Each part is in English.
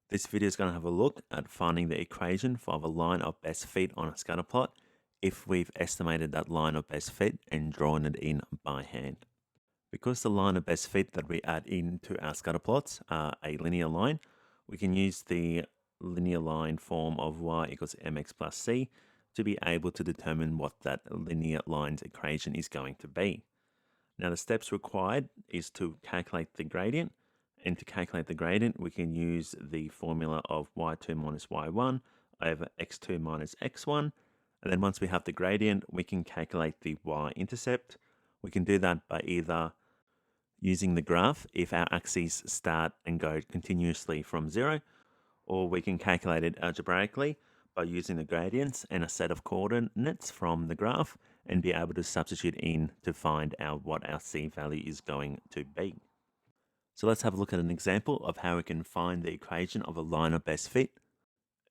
This video is going to have a look at finding the equation for the line of best fit on a scatter plot if we've estimated that line of best fit and drawn it in by hand. Because the line of best fit that we add into our scatter plots are a linear line, we can use the linear line form of y equals mx plus c to be able to determine what that linear line's equation is going to be. Now the steps required is to calculate the gradient, and to calculate the gradient we can use the formula of y2 minus y1 over x2 minus x1, and then once we have the gradient we can calculate the y-intercept. We can do that by either using the graph if our axes start and go continuously from 0, or we can calculate it algebraically by using the gradients and a set of coordinates from the graph and be able to substitute in to find out what our C value is going to be. So let's have a look at an example of how we can find the equation of a line of best fit.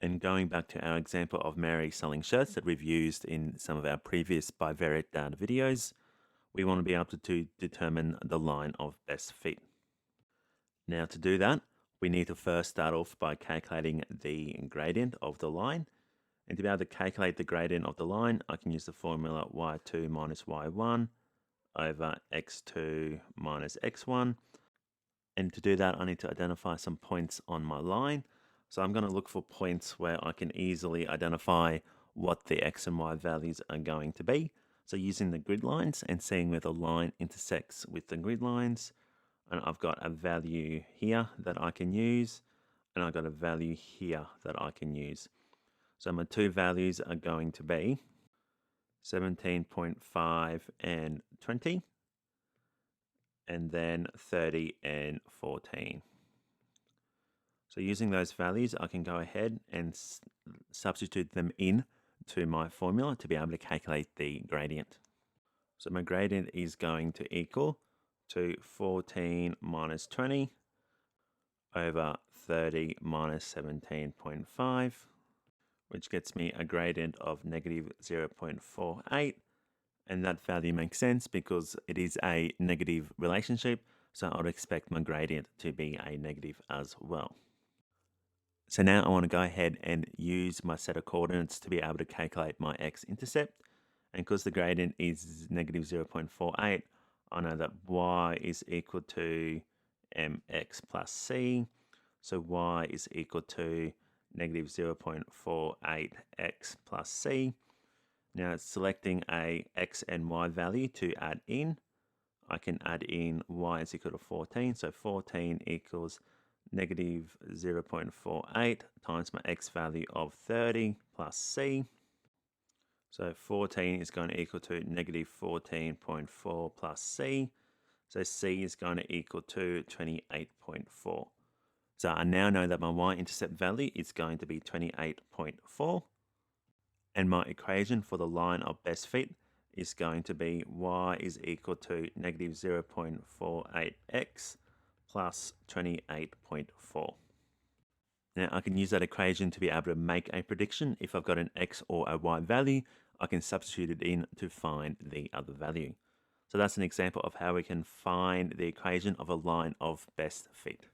And going back to our example of Mary selling shirts that we've used in some of our previous bivariate data videos, we want to be able to determine the line of best fit. Now to do that, we need to first start off by calculating the gradient of the line. And to be able to calculate the gradient of the line, I can use the formula y2 minus y1 over x2 minus x1. And to do that, I need to identify some points on my line. So I'm going to look for points where I can easily identify what the x and y values are going to be. So using the grid lines and seeing where the line intersects with the grid lines. And I've got a value here that I can use, and I've got a value here that I can use. So my two values are going to be 17.5 and 20, and then 30 and 14. So using those values, I can go ahead and substitute them in to my formula to be able to calculate the gradient. So my gradient is going to equal to 14 minus 20 over 30 minus 17.5, which gets me a gradient of negative 0.48. And that value makes sense because it is a negative relationship, so I would expect my gradient to be a negative as well. So now I want to go ahead and use my set of coordinates to be able to calculate my x-intercept. And because the gradient is negative 0.48, I know that y is equal to mx plus c. So y is equal to negative 0.48x plus c. Now selecting a x and y value to add in, I can add in y is equal to 14. So 14 equals negative 0.48 times my x value of 30 plus c. So 14 is going to equal to negative 14.4 plus c. So c is going to equal to 28.4. So I now know that my y-intercept value is going to be 28.4. And my equation for the line of best fit is going to be y is equal to negative 0.48x plus 28.4. Now I can use that equation to be able to make a prediction. If I've got an x or a y value, I can substitute it in to find the other value. So that's an example of how we can find the equation of a line of best fit.